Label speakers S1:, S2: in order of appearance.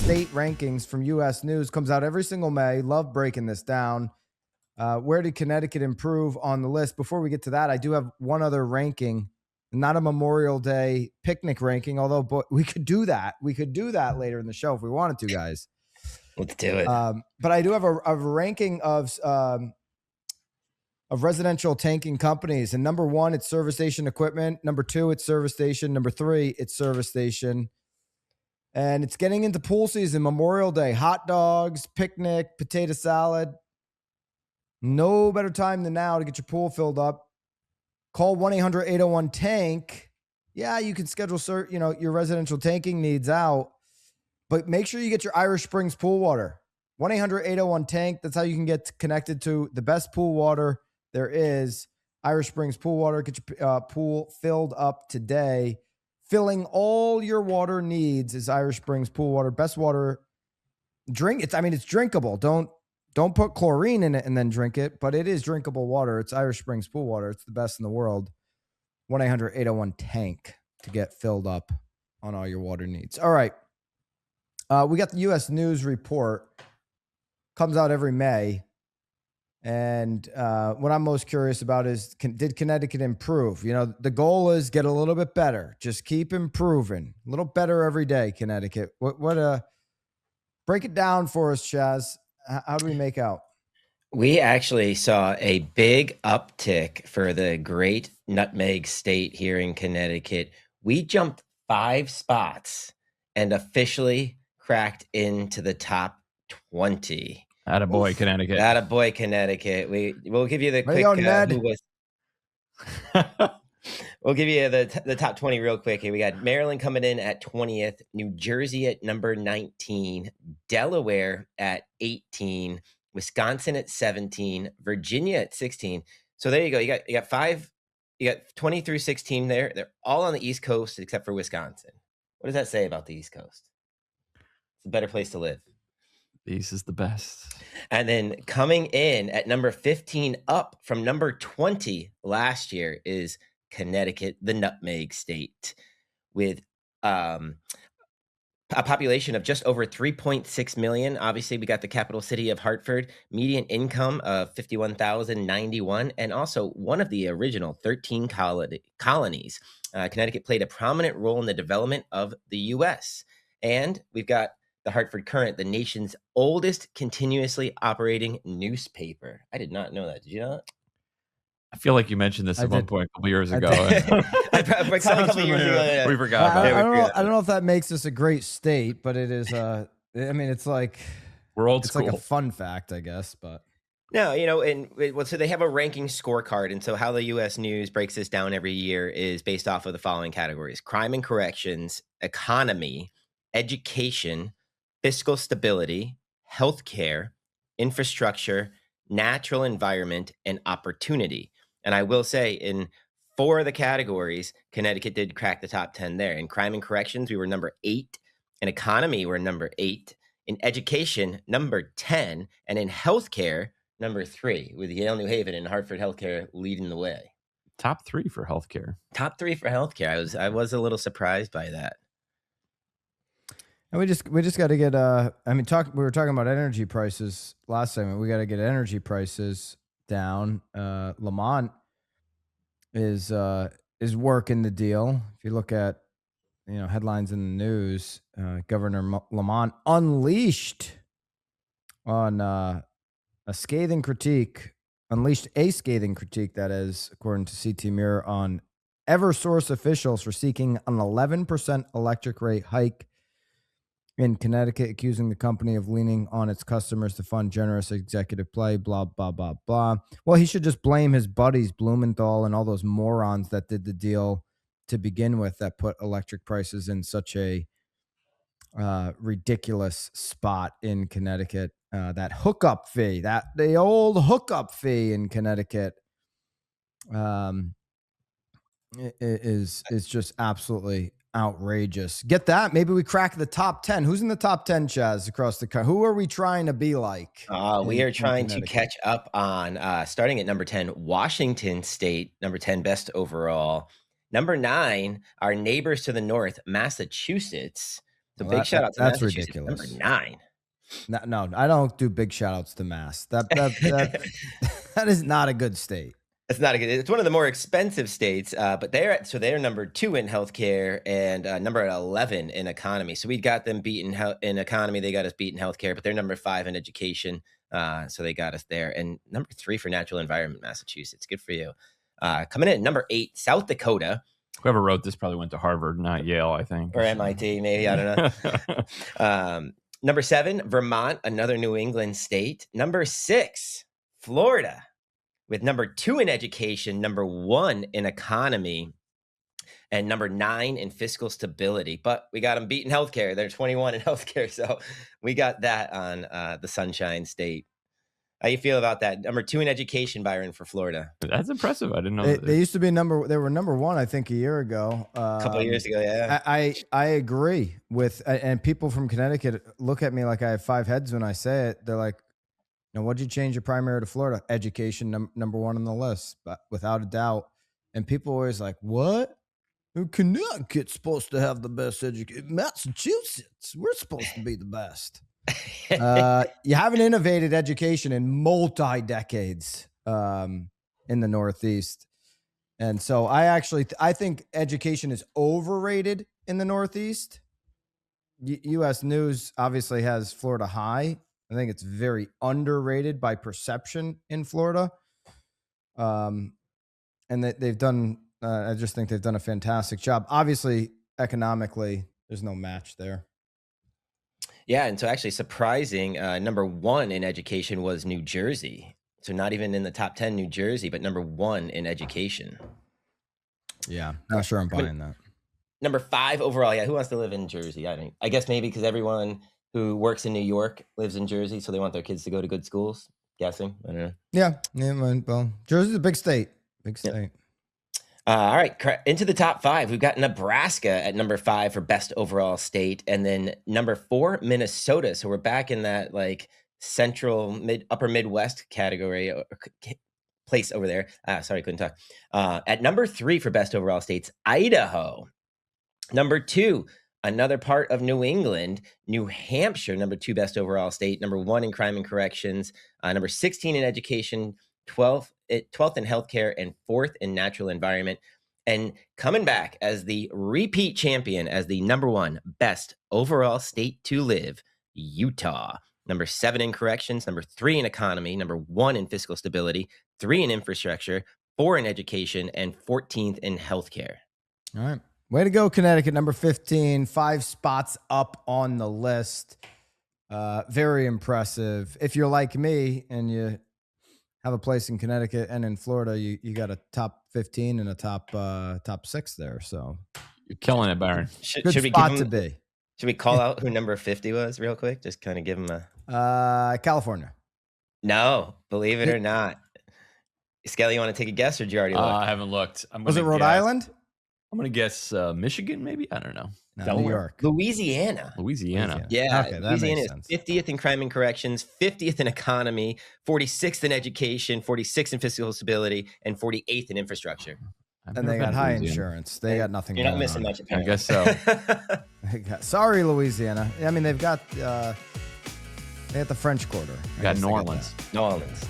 S1: state rankings from U.S. News. Comes out every single May. Love breaking this down. Where did Connecticut improve on the list? Before we get to that, I do have one other ranking, not a Memorial Day picnic ranking, although we could do that. We could do that later in the show if we wanted to, guys.
S2: Let's do it.
S1: But I do have a ranking of residential tanking companies. And number one, it's service station equipment. Number two, it's service station. Number three, it's service station. And it's getting into pool season, Memorial Day, hot dogs, picnic, potato salad. No better time than now to get your pool filled up. Call 1-800-801-TANK. Yeah, you can schedule your residential tanking needs out, but make sure you get your Irish Springs pool water. 1-800-801-TANK. That's how you can get connected to the best pool water there is. Irish Springs pool water. Get your pool filled up today. Filling all your water needs is Irish Springs pool water. Best water. It's drinkable. Don't put chlorine in it and then drink it, but it is drinkable water. It's Irish Springs pool water. It's the best in the world. 1-800-801-TANK to get filled up on all your water needs. All right. We got the U.S. News report. Comes out every May. And what I'm most curious about is, did Connecticut improve? The goal is get a little bit better. Just keep improving. A little better every day, Connecticut. Break it down for us, Chaz. How do we make out?
S2: We actually saw a big uptick for the great nutmeg state here in Connecticut. We jumped 5 spots and officially cracked into the top 20.
S3: Attaboy, Connecticut.
S2: Attaboy, Connecticut. We'll give you the quick. We'll give you the top 20 real quick. Here we got Maryland coming in at 20th, New Jersey at number 19, Delaware at 18, Wisconsin at 17, Virginia at 16. So there you go. You got 5. You got 20 through 16 there. They're all on the East Coast except for Wisconsin. What does that say about the East Coast? It's a better place to live.
S3: The East is the best.
S2: And then coming in at number 15, up from number 20 last year, is Connecticut, the nutmeg state, with a population of just over 3.6 million. Obviously, we got the capital city of Hartford, median income of $51,091, and also one of the original 13 colonies. Connecticut played a prominent role in the development of the U.S. And we've got the Hartford Courant, the nation's oldest continuously operating newspaper. I did not know that. Did you know that?
S3: I feel like you mentioned this at one point a couple years ago.
S2: A couple years ago.
S3: We forgot about
S1: it. I don't know if that makes us a great state, but it is. It's like
S3: we're old school.
S1: It's like a fun fact, I guess. But
S2: no, so they have a ranking scorecard, and so how the U.S. News breaks this down every year is based off of the following categories: crime and corrections, economy, education, fiscal stability, healthcare, infrastructure, natural environment, and opportunity. And I will say, in 4 of the categories, Connecticut did crack the top 10 there. In crime and corrections, we were number 8. In economy, we're number 8. In education, number 10. And in healthcare, number 3, with Yale New Haven and Hartford Healthcare leading the way.
S3: Top 3 for healthcare.
S2: Top 3 for healthcare. I was a little surprised by that.
S1: And we just got to get we were talking about energy prices last segment. We got to get energy prices down. Lamont is working the deal. If you look at headlines in the news, Governor Lamont unleashed a scathing critique, that is, according to CT Mirror, on Eversource officials for seeking an 11% electric rate hike in Connecticut, accusing the company of leaning on its customers to fund generous executive play, blah, blah, blah, blah. Well, he should just blame his buddies, Blumenthal and all those morons that did the deal to begin with, that put electric prices in such a ridiculous spot in Connecticut. That hookup fee, the old hookup fee in Connecticut is just absolutely outrageous. Get that? Maybe we crack the top 10. Who's in the top 10, Chaz, across the country? Who are we trying to be like?
S2: We are trying to catch up on, starting at number 10, Washington State, number 10, best overall. Number 9, our neighbors to the north, Massachusetts. So
S1: Well,
S2: big shout out to
S1: that's
S2: Massachusetts,
S1: ridiculous.
S2: number 9.
S1: No, I don't do big shout outs to Mass. That is not a good state.
S2: It's not a good. It's one of the more expensive states, but they're number 2 in healthcare and number 11 in economy. So we got them beaten in economy. They got us beat in healthcare, but they're number 5 in education. So they got us there, and number 3 for natural environment, Massachusetts. Good for you. Coming in at number 8, South Dakota.
S3: Whoever wrote this probably went to Harvard, not Yale, I think,
S2: or MIT, maybe, I don't know. Number 7, Vermont, another New England state. Number 6, Florida, with number 2 in education, number 1 in economy, and number 9 in fiscal stability. But we got them beat in healthcare. They're 21 in healthcare, so we got that on the Sunshine State. How you feel about that? Number 2 in education, Byron, for Florida.
S3: That's impressive. I didn't know.
S1: They used to be they were number 1, I think, a year ago.
S2: A couple of years ago, yeah.
S1: I agree with, and people from Connecticut look at me like I have 5 heads when I say it. They're like, "Now, what'd you change your primary to Florida?" Education, number 1 on the list, but without a doubt. And people are always like, "What? Connecticut's supposed to have the best education. Massachusetts, we're supposed to be the best." You haven't innovated education in multi-decades in the Northeast. And so I think education is overrated in the Northeast. U.S. News obviously has Florida high. I think it's very underrated by perception in Florida. And they've done, I just think they've done a fantastic job. Obviously, economically, there's no match there.
S2: Yeah, and so actually surprising, number 1 in education was New Jersey. So not even in the top 10, New Jersey, but number 1 in education.
S1: Yeah, not sure I'm buying that.
S2: Number 5 overall. Yeah, who wants to live in Jersey? I guess maybe because everyone who works in New York lives in Jersey, so they want their kids to go to good schools. Guessing, I don't know.
S1: Yeah. Well, Jersey's a big state. Big state.
S2: Yep. All right, into the top 5. We've got Nebraska at number 5 for best overall state, and then number 4, Minnesota. So we're back in that like central upper Midwest category place over there. Sorry, couldn't talk. At number 3 for best overall states, Idaho. Number 2, another part of New England, New Hampshire. Number 2 best overall state. Number 1 in crime and corrections. Number 16 in education. 12th in healthcare, and 4th in natural environment. And coming back as the repeat champion, as the number 1 best overall state to live, Utah. Number 7 in corrections, number 3 in economy, number 1 in fiscal stability, 3 in infrastructure, 4 in education, and 14th in healthcare.
S1: All right. Way to go, Connecticut. Number 15, 5 spots up on the list. Very impressive. If you're like me and you have a place in Connecticut and in Florida, you got a top 15 and a top 6 there. So
S3: you're killing it, Byron.
S1: Good spot to be.
S2: Should we call out who number 50 was real quick? Just kind of give him
S1: a California.
S2: No, believe it or not. Skelly, you want to take a guess, or did you already look?
S3: I haven't looked.
S1: Was it Rhode Island?
S3: I'm going to guess Michigan, maybe. I don't know.
S1: No, New York.
S2: Louisiana.
S1: Yeah.
S2: Okay, Louisiana is 50th in crime and corrections, 50th in economy, 46th in education, 46th in fiscal stability, and 48th in infrastructure.
S1: And they got high insurance. They got nothing.
S2: You're not missing much, apparently.
S3: I guess so.
S1: Sorry, Louisiana. I mean, they've got they got the French Quarter.
S3: Got New Orleans.
S2: New Orleans.